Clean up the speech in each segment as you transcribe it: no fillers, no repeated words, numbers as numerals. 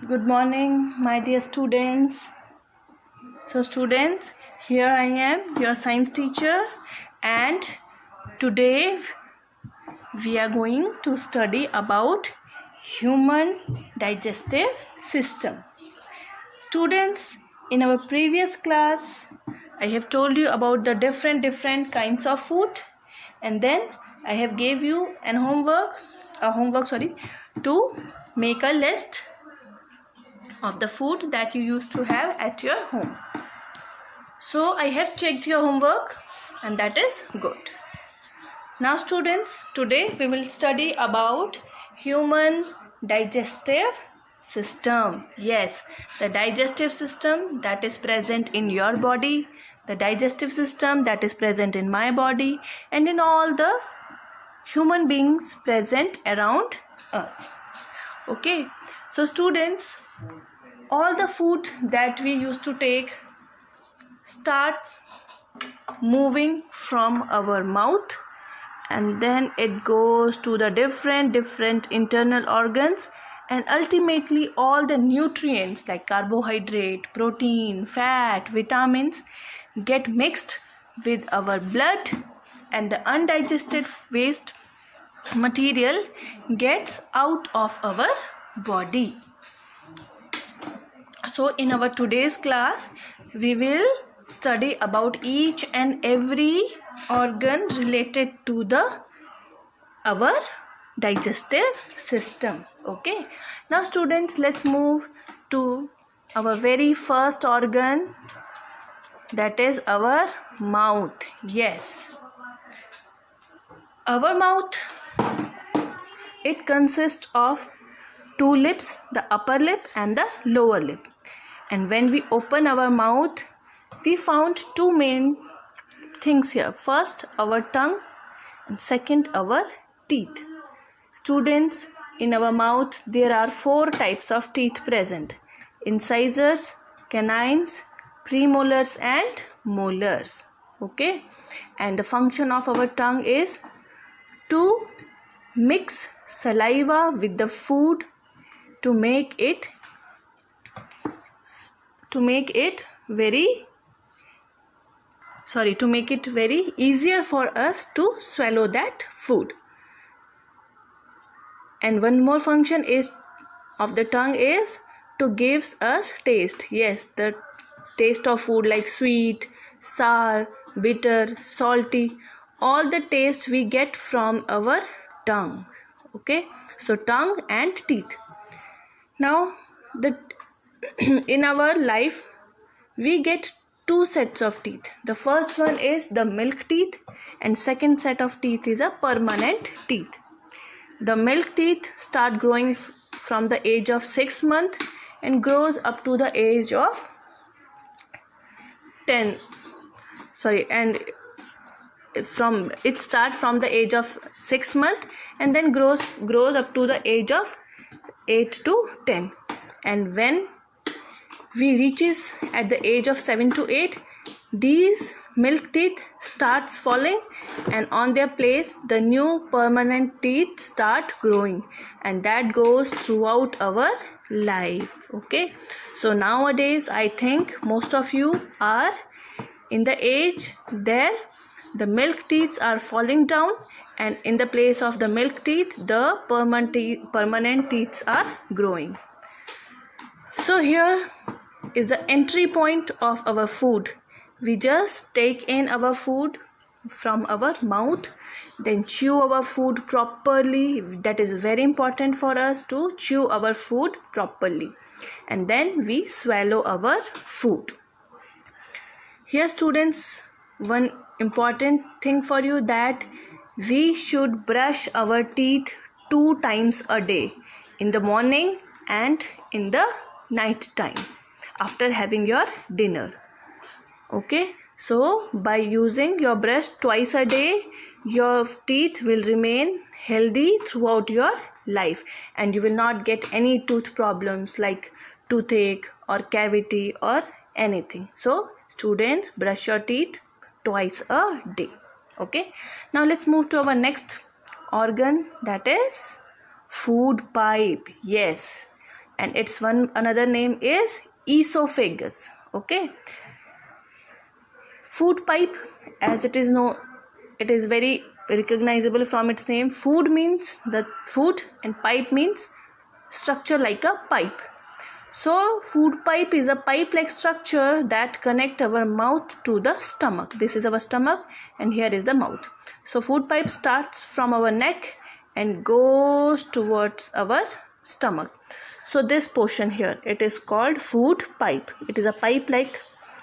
Good morning, my dear students. Students, here I am, your science teacher, and today we are going to study about human digestive system. Students, in our previous class, I have told you about the different kinds of food, and then I have gave you to make a list of the food that you used to have at your home. So I have checked your homework and that is good. Now students, today we will study about human digestive system. Yes, the digestive system that is present in your body, the digestive system that is present in my body and in all the human beings present around us. Okay, so students, all the food that we used to take starts moving from our mouth and then it goes to the different internal organs, and ultimately all the nutrients like carbohydrate, protein, fat, vitamins get mixed with our blood, and the undigested waste material gets out of our body. So in our today's class, we will study about each and every organ related to our digestive system. Okay. Now students, let's move to our very first organ, that is our mouth. Yes. Our mouth, it consists of two lips, the upper lip and the lower lip. And when we open our mouth, we found two main things here. First, our tongue, and second, our teeth. Students, in our mouth, there are 4 types of teeth present: incisors, canines, premolars and molars. Okay, and the function of our tongue is to mix saliva with the food to make it very easier for us to swallow that food. And one more function is of the tongue is to give us taste. Yes, the taste of food like sweet, sour, bitter, salty, all the taste we get from our tongue. Okay, so tongue and teeth. Now in our life we get 2 sets of teeth. The first one is the milk teeth and second set of teeth is a permanent teeth. The milk teeth start growing from the age of 6 months and grows up to the age of 10. And it starts from the age of 6 months and then grows up to the age of 8 to 10. And when we reaches at the age of 7 to 8, these milk teeth starts falling and on their place the new permanent teeth start growing, and that goes throughout our life. Okay, so nowadays I think most of you are in the age there the milk teeth are falling down, and in the place of the milk teeth the permanent teeth are growing. So here is the entry point of our food. We just take in our food from our mouth, then chew our food properly. That is very important for us to chew our food properly, and then we swallow our food. Here students, one important thing for you, that we should brush our teeth 2 times a day, in the morning and in the night time after having your dinner. Okay, so by using your brush twice a day, your teeth will remain healthy throughout your life and you will not get any tooth problems like toothache or cavity or anything. So students, brush your teeth twice a day. Okay, now let's move to our next organ, that is food pipe. Yes, and its another name is esophagus. Okay, food pipe, as it is known, it is very recognizable from its name. Food means the food and pipe means structure like a pipe. So food pipe is a pipe like structure that connect our mouth to the stomach. This is our stomach and here is the mouth. So food pipe starts from our neck and goes towards our stomach. So this portion here, it is called food pipe. It is a pipe like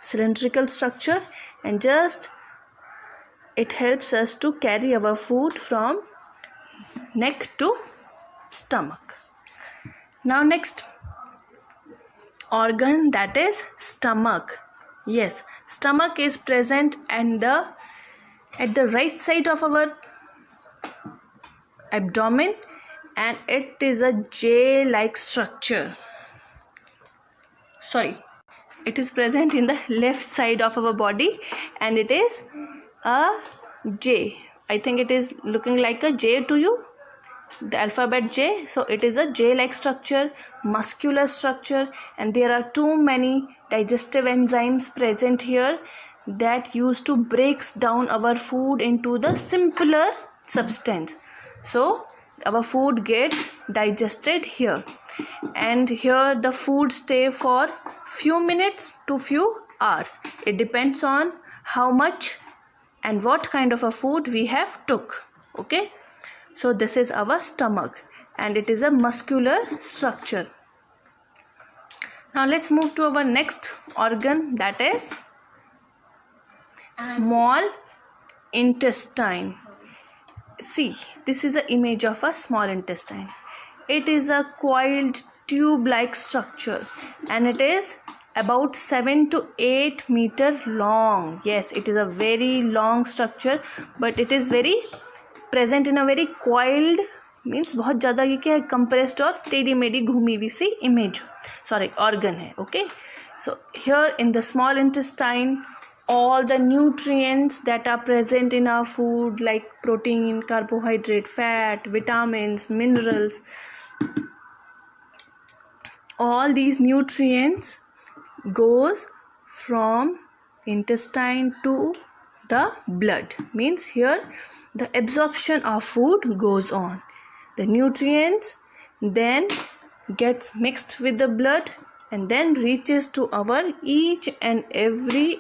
cylindrical structure, and just it helps us to carry our food from neck to stomach. Now next organ, that is stomach. Yes, stomach is present at the right side of our abdomen, and it is a J like structure. It is present in the left side of our body and it is a J. I think it is looking like a J to you, the alphabet J. So it is a J like structure, muscular structure, and there are too many digestive enzymes present here that used to breaks down our food into the simpler substance. So our food gets digested here, and here the food stay for few minutes to few hours. It depends on how much and what kind of a food we have took. Okay, so this is our stomach and it is a muscular structure. Now let's move to our next organ, that is small intestine. See, this is an image of a small intestine. It is a coiled tube like structure and it is about 7 to 8 meter long. Yes, it is a very long structure, but it is very present in a very coiled, means बहुत ज़्यादा ये क्या है, compressed और टेढ़ी मेढ़ी घूमी हुई सी organ है. Okay, so here in the small intestine, all the nutrients that are present in our food like protein, carbohydrate, fat, vitamins, minerals, all these nutrients goes from intestine to the blood. Means here the absorption of food goes on. The nutrients then gets mixed with the blood and then reaches to our each and every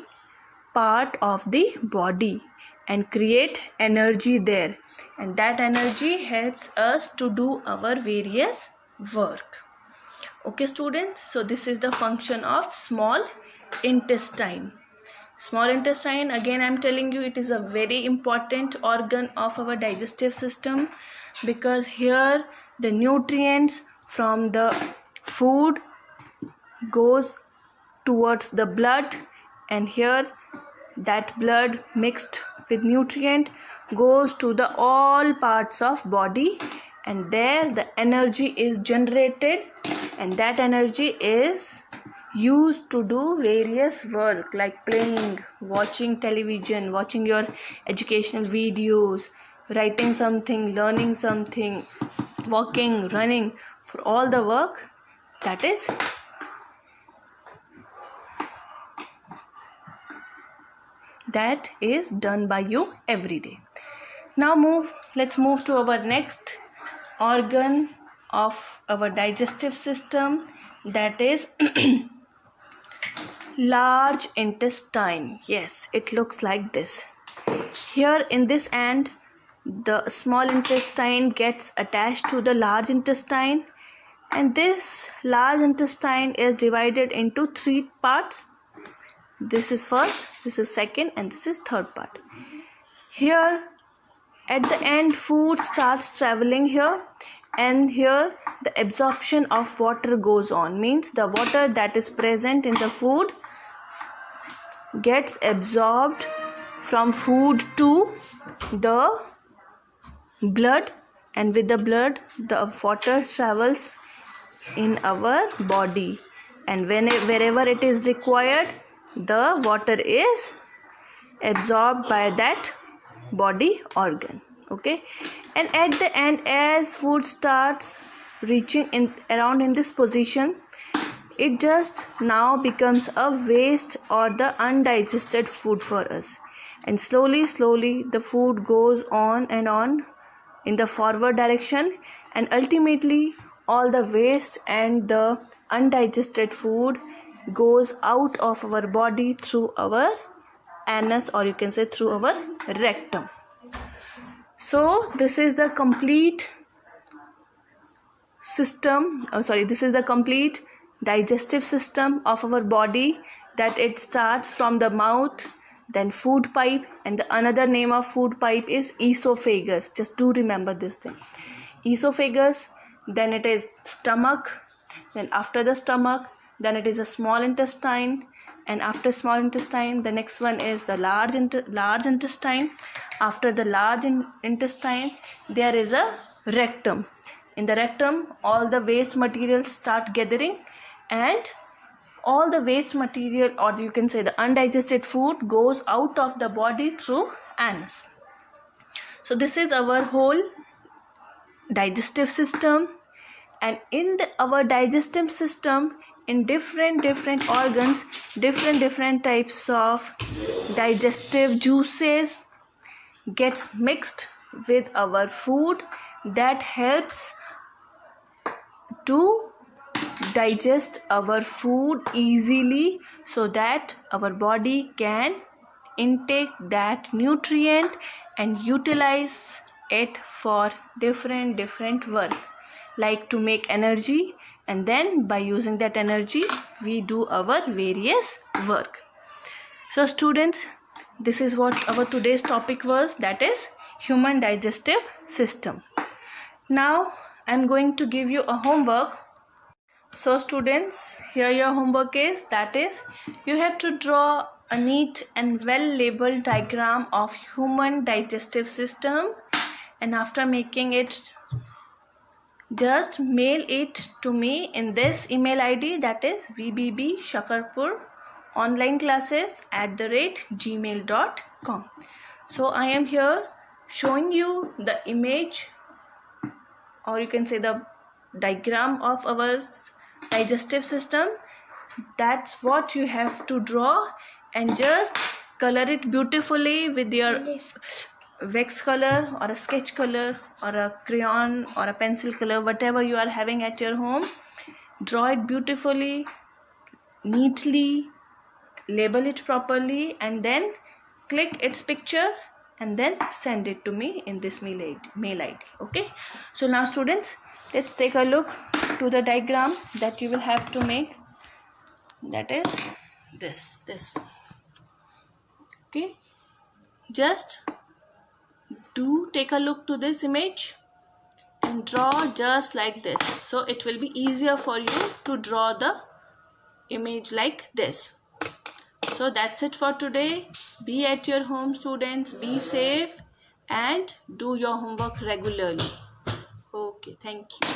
part of the body and create energy there, and that energy helps us to do our various work. Okay students, so this is the function of small intestine. Small intestine, again I am telling you, it is a very important organ of our digestive system, because here the nutrients from the food goes towards the blood, and here that blood mixed with nutrient goes to the all parts of body, and there the energy is generated, and that energy is used to do various work like playing, watching television, watching your educational videos, writing something, learning something, walking, running. For all the work that is done by you every day. Now let's move to our next organ of our digestive system, that is large intestine. Yes, it looks like this. Here in this end, the small intestine gets attached to the large intestine, and this large intestine is divided into 3 parts. This is first, this is second, and this is third part. Here at the end, food starts traveling here, and here the absorption of water goes on. Means the water that is present in the food gets absorbed from food to the blood, and with the blood the water travels in our body, and wherever it is required, the water is absorbed by that body organ. Okay, and at the end, as food starts reaching in around in this position, it just now becomes a waste or the undigested food for us. And slowly the food goes on and on in the forward direction, and ultimately all the waste and the undigested food goes out of our body through our anus, or you can say through our rectum. So this is the complete system, this is the complete digestive system of our body, that it starts from the mouth, then food pipe, and the another name of food pipe is esophagus. Just do remember this thing, esophagus. Then it is stomach, then after the stomach, then it is a small intestine, and after small intestine the next one is the large intestine. After the large intestine there is a rectum. In the rectum all the waste materials start gathering, and all the waste material, or you can say the undigested food, goes out of the body through anus. So this is our whole digestive system. And in our digestive system, in different organs, different types of digestive juices gets mixed with our food, that helps to digest our food easily, so that our body can intake that nutrient and utilize it for different work, like to make energy, and then by using that energy we do our various work. So students, this is what our today's topic was, that is human digestive system. Now I am going to give you a homework. So students, here your homework is, that is you have to draw a neat and well labeled diagram of human digestive system, and after making it, just mail it to me in this email ID, that is vbbshakarpuronlineclasses@gmail.com. So I am here showing you the image, or you can say the diagram of our digestive system. That's what you have to draw, and just color it beautifully with your wax color or a sketch color or a crayon or a pencil color, whatever you are having at your home. Draw it beautifully, neatly, label it properly, and then click its picture and then send it to me in this mail ID. Okay, so now students, let's take a look to the diagram that you will have to make, that is this one. Okay, just do take a look to this image and draw just like this, so it will be easier for you to draw the image like this. So that's it for today. Be at your home, students, be safe and do your homework regularly. Okay, thank you.